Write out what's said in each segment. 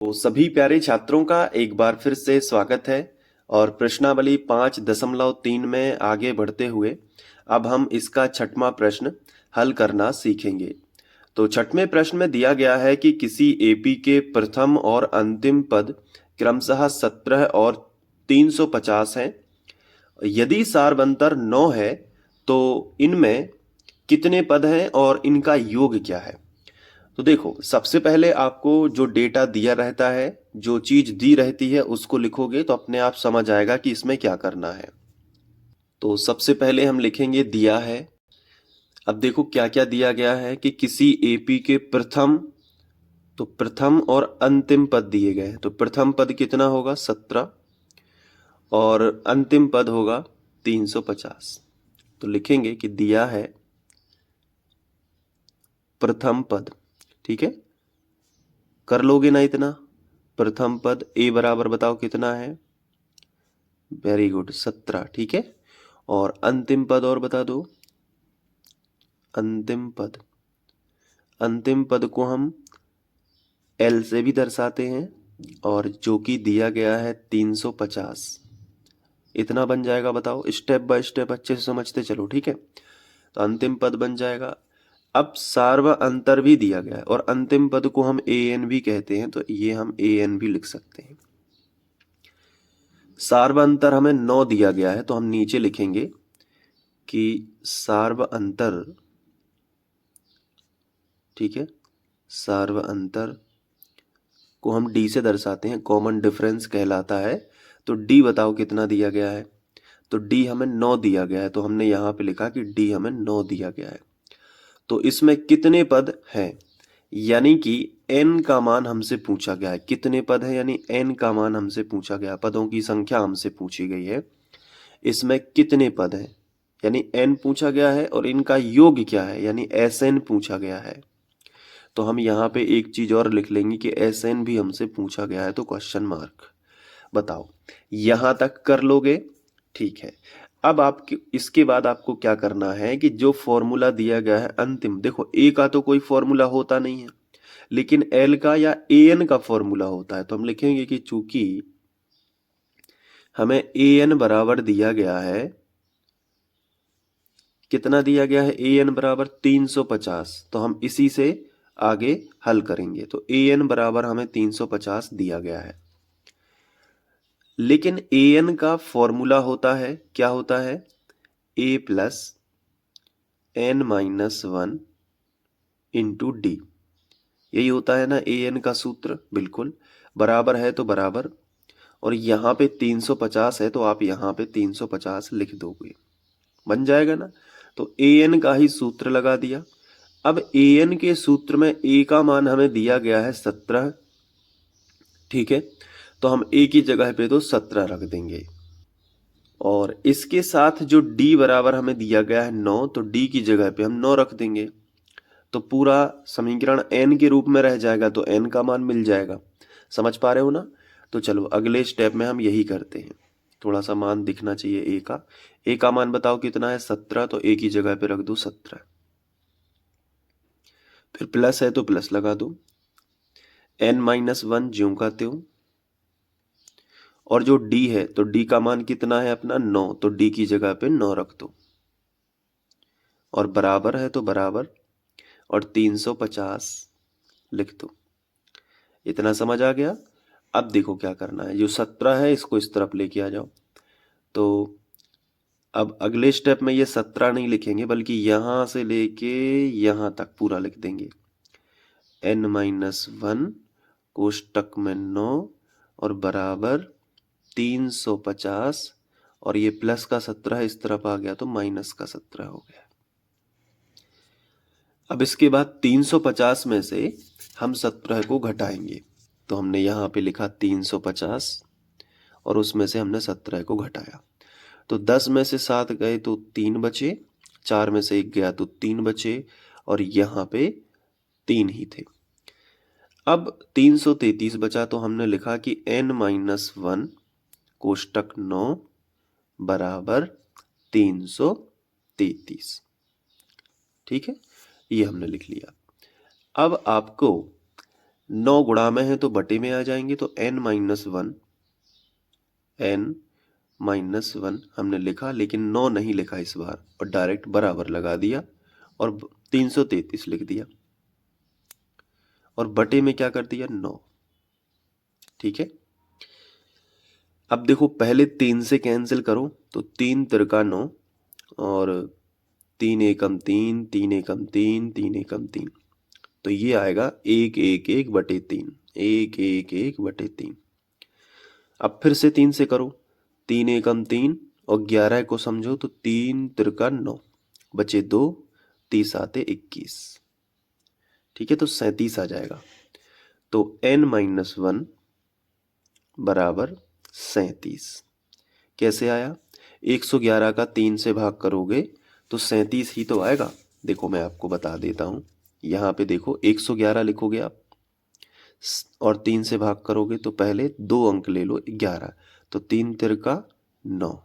तो सभी प्यारे छात्रों का एक बार फिर से स्वागत है और प्रश्नावली 5.3 में आगे बढ़ते हुए अब हम इसका छठवां प्रश्न हल करना सीखेंगे। तो छठवें प्रश्न में दिया गया है कि किसी एपी के प्रथम और अंतिम पद क्रमशः 17 और 350 हैं। यदि सारवंतर 9 है तो इनमें कितने पद हैं और इनका योग क्या है। तो देखो, सबसे पहले आपको जो डेटा दिया रहता है, जो चीज दी रहती है उसको लिखोगे तो अपने आप समझ आएगा कि इसमें क्या करना है। तो सबसे पहले हम लिखेंगे दिया है। अब देखो क्या क्या दिया गया है कि किसी एपी के प्रथम, तो प्रथम और अंतिम पद दिए गए हैं। तो प्रथम पद कितना होगा 17 और अंतिम पद होगा 350। तो लिखेंगे कि दिया है प्रथम पद। ठीक है, कर लोगे ना इतना। प्रथम पद ए बराबर बताओ कितना है। Very good, 17। ठीक है, और अंतिम पद और बता दो। अंतिम पद, अंतिम पद को हम एल से भी दर्शाते हैं और जो कि दिया गया है 350। इतना बन जाएगा, बताओ। स्टेप बाय स्टेप अच्छे से समझते चलो। ठीक है, तो अंतिम पद बन जाएगा। अब सार्व अंतर भी दिया गया है और अंतिम पद को हम ए एन भी कहते हैं, तो ये हम ए एन भी लिख सकते हैं। सार्व अंतर हमें 9 दिया गया है, तो हम नीचे लिखेंगे कि सार्व अंतर, ठीक है, सार्व अंतर को हम डी से दर्शाते हैं, कॉमन डिफरेंस कहलाता है। तो डी बताओ कितना दिया गया है। तो डी हमें 9 दिया गया है, तो हमने यहाँ पे लिखा कि डी हमें 9 दिया गया है। तो इसमें कितने पद हैं, यानी कि n का मान हमसे पूछा गया है। कितने पद हैं यानी n का मान हमसे पूछा गया, पदों की संख्या हमसे पूछी गई है। इसमें कितने पद हैं यानी n पूछा गया है, और इनका योग क्या है यानी Sn पूछा गया है। तो हम यहाँ पे एक चीज और लिख लेंगे कि Sn भी हमसे पूछा गया है, तो क्वेश्चन मार्क। बताओ, यहां तक कर लोगे। ठीक है, अब आपके इसके बाद आपको क्या करना है कि जो फॉर्मूला दिया गया है अंतिम, देखो ए का तो कोई फॉर्मूला होता नहीं है, लेकिन एल का या ए एन का फॉर्मूला होता है। तो हम लिखेंगे कि चूंकि हमें ए एन बराबर दिया गया है, कितना दिया गया है, ए एन बराबर 350, तो हम इसी से आगे हल करेंगे। तो ए एन बराबर हमें 350 दिया गया है, लेकिन ए एन का फॉर्मूला होता है, क्या होता है, A plus N minus 1 into D. यही होता है ना ए एन का सूत्र। बिल्कुल, बराबर है तो बराबर, और यहाँ पे 350 है तो आप यहाँ पे 350 लिख दोगे, बन जाएगा ना। तो ए एन का ही सूत्र लगा दिया। अब ए एन के सूत्र में ए का मान हमें दिया गया है 17। ठीक है, तो हम ए की जगह पे तो 17 रख देंगे, और इसके साथ जो डी बराबर हमें दिया गया है 9, तो डी की जगह पे हम 9 रख देंगे। तो पूरा समीकरण n के रूप में रह जाएगा, तो n का मान मिल जाएगा। समझ पा रहे हो ना। तो चलो अगले स्टेप में हम यही करते हैं। थोड़ा सा मान दिखना चाहिए ए का मान बताओ कितना है 17, तो ए की जगह पे रख दो 17। फिर प्लस है तो प्लस लगा दो, n माइनस 1 ज्यों का त्यों, और जो d है तो d का मान कितना है अपना 9, तो d की जगह पे 9 रख दो, और बराबर है तो बराबर, और 350 लिख दो। इतना समझ आ गया। अब देखो क्या करना है, जो 17 है इसको इस तरफ लेके आ जाओ। तो अब अगले स्टेप में ये 17 नहीं लिखेंगे, बल्कि यहां से लेके यहां तक पूरा लिख देंगे। n माइनस 1 कोष्टक में 9 और बराबर 350, और ये प्लस का 17 इस तरफ आ गया तो माइनस का 17 हो गया। अब इसके बाद 350 में से हम 17 को घटाएंगे, तो हमने यहाँ पे लिखा 350 और उसमें से हमने 17 को घटाया। तो 10 में से 7 गए तो 3 बचे, 4 में से 1 गया तो 3 बचे, और यहाँ पे 3 ही थे। अब 333 बचा, तो हमने लिखा कि n माइनस 1 कोष्टक 9 बराबर 333। ठीक है, ये हमने लिख लिया। अब आपको 9 गुणा में है तो बटे में आ जाएंगे, तो n माइनस वन हमने लिखा, लेकिन 9 नहीं लिखा इस बार और डायरेक्ट बराबर लगा दिया और 333 लिख दिया और बटे में क्या कर दिया 9। ठीक है, अब देखो पहले 3 से कैंसिल करो तो 3 तिरका 9 और 3 एकम 3, 3 एकम 3, 3 एकम 3, तो ये आएगा 1 बटे 3, 1 बटे 3। अब फिर से 3 से करो, 3 एकम 3 और 11 को समझो तो 3 तिरका 9, बचे 2, 30 आते 21। ठीक है, तो 37 आ जाएगा। तो n-1 बराबर 37। कैसे आया? 111 का 3 से भाग करोगे तो 37 ही तो आएगा। देखो मैं आपको बता देता हूँ, यहाँ पे देखो 111 लिखोगे आप और 3 से भाग करोगे तो पहले 2 अंक ले लो 11, तो 3 तिरका 9,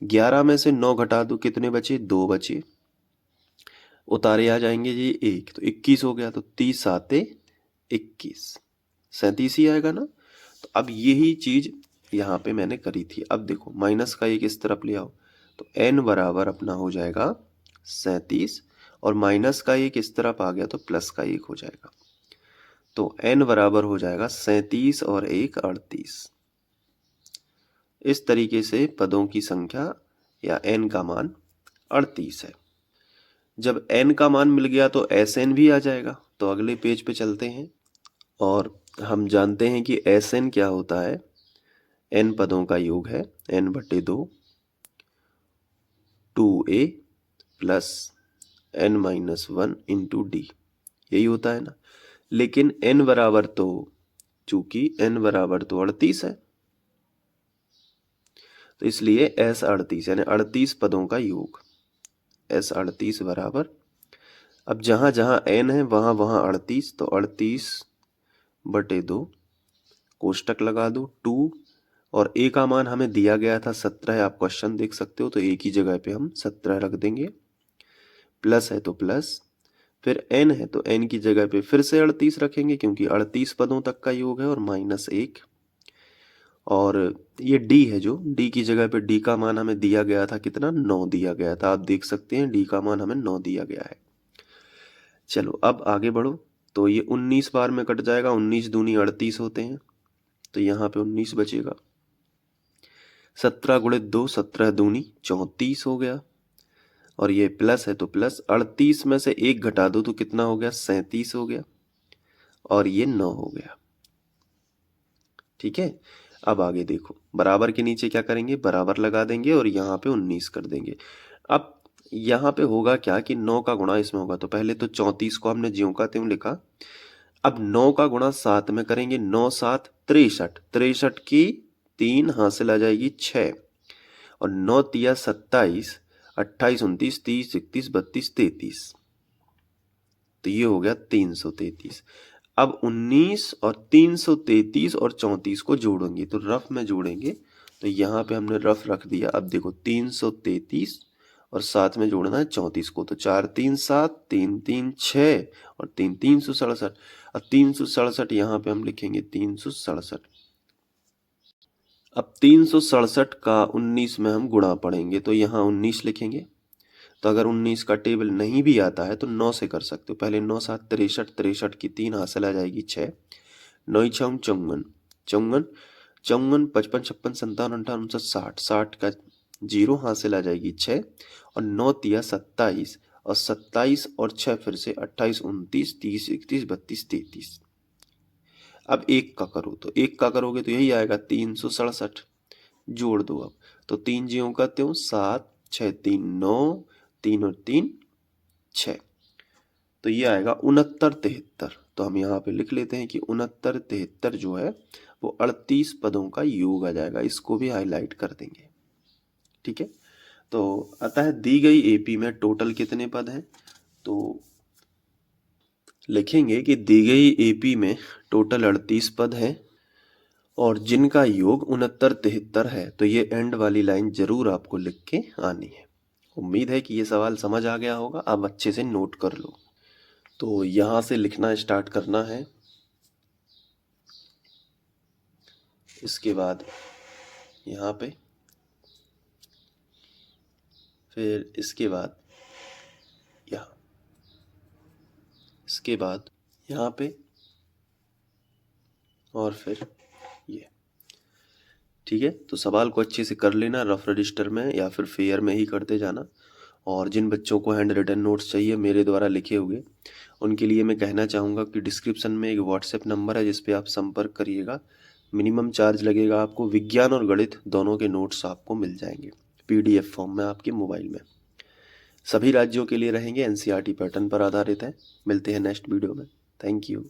11 में से 9 घटा दो, कितने बचे? 2 बचे, उतारे आ जाएंगे जी 1, तो 21 हो गया, तो 30 आते 21, 37 ही आएगा ना। तो अब यही चीज यहाँ पे मैंने करी थी। अब देखो माइनस का 1 इस तरफ ले आओ तो n बराबर अपना हो जाएगा 37 और माइनस का 1 इस तरफ आ गया तो प्लस का 1 हो जाएगा, तो n बराबर हो जाएगा 37 और 1 38। इस तरीके से पदों की संख्या या n का मान 38 है। जब n का मान मिल गया तो Sn भी आ जाएगा। तो अगले पेज पे चलते हैं और हम जानते हैं कि Sn क्या होता है। n पदों का योग है n/2 2a plus n-1 into d, यही होता है ना। लेकिन n बराबर तो, चूंकि n बराबर तो 38 है, तो इसलिए S 38 यानी 38 पदों का योग S 38 बराबर, अब जहां जहां n है वहां वहां 38, तो 38/2 कोष्टक लगा दो 2 और a का मान हमें दिया गया था 17, आप क्वेश्चन देख सकते हो, तो a की जगह पे हम 17 रख देंगे, प्लस है तो प्लस, फिर n है तो n की जगह पे फिर से 38 रखेंगे क्योंकि 38 पदों तक का योग है, और -1, और ये d है जो d की जगह पे d का मान हमें दिया गया था कितना, 9 दिया गया था। आप देख सकते हैं d का मान हमें 9 दिया गया है। चलो अब आगे बढ़ो, तो ये 19 बार में कट जाएगा, 19 दूनी 38 होते हैं, तो यहाँ पे 19 बचेगा। 17 गुणित 2 17 दूनी 34 हो गया, और ये प्लस है तो प्लस, 38 में से 1 घटा दो तो कितना हो गया, 37 हो गया, और ये 9 हो गया। ठीक है, अब आगे देखो, बराबर के नीचे क्या करेंगे, बराबर लगा देंगे और यहाँ पे 19 कर देंगे। अब यहाँ पे होगा क्या कि 9 का गुणा इसमें होगा, तो पहले तो 34 को हमने ज्यों का त्यों लिखा। अब 9 का गुणा 7 में करेंगे, 9 7 63, 63 की 3 हासिल आ जाएगी 6, और 9 तिया 27, 28 29 30 31 32 33, तो ये हो गया 333। अब 19 और 333 और 34 को जोड़ेंगे, तो रफ में जोड़ेंगे, तो यहाँ पे हमने रफ रख दिया। अब देखो 333 और साथ में जोड़ना है 34 को, तो 4 3 7 3 3 6 और 3 367, और 367 यहाँ पे हम लिखेंगे 367। अब 367 का 19 में हम गुणा पढ़ेंगे, तो यहाँ 19 लिखेंगे। तो अगर 19 का टेबल नहीं भी आता है तो 9 से कर सकते हो। पहले 9 7 63, 63 की 3 हासिल आ जाएगी 6, 9 6 54, 54 54 55 56 57 58 59 60, 60 का 0 हासिल आ जाएगी 6, और 9 तिया 27, और 27 और 6 फिर से 28 29 30 31 32 33। अब 1 का करो, तो 1 का करोगे तो यही आएगा 367, जोड़ दो अब, तो 3 ज्यों का त्यों 7 6 3 9, 3 और 3 6, तो ये आएगा 69 73। तो हम यहाँ पे लिख लेते हैं कि 69 73 जो है वो 38 पदों का योग आ जाएगा, इसको भी हाईलाइट कर देंगे। ठीक है, तो अतः दी गई एपी में टोटल कितने पद हैं, तो लिखेंगे कि दी गई एपी में टोटल 38 पद हैं और जिनका योग 69 73 है। तो ये एंड वाली लाइन जरूर आपको लिख के आनी है। उम्मीद है कि ये सवाल समझ आ गया होगा, आप अच्छे से नोट कर लो। तो यहाँ से लिखना स्टार्ट करना है, इसके बाद यहाँ पे, फिर इसके बाद यहाँ, इसके बाद यहाँ पे, और फिर ये। ठीक है, तो सवाल को अच्छे से कर लेना, रफ रजिस्टर में या फिर फेयर में ही करते जाना। और जिन बच्चों को हैंड रिटन नोट्स चाहिए मेरे द्वारा लिखे हुए, उनके लिए मैं कहना चाहूँगा कि डिस्क्रिप्शन में एक व्हाट्सएप नंबर है जिस पे आप संपर्क करिएगा। मिनिमम चार्ज लगेगा आपको, विज्ञान और गणित दोनों के नोट्स आपको मिल जाएंगे PDF फॉर्म में आपके मोबाइल में। सभी राज्यों के लिए रहेंगे, NCERT पैटर्न पर आधारित है। मिलते हैं नेक्स्ट वीडियो में। Thank you.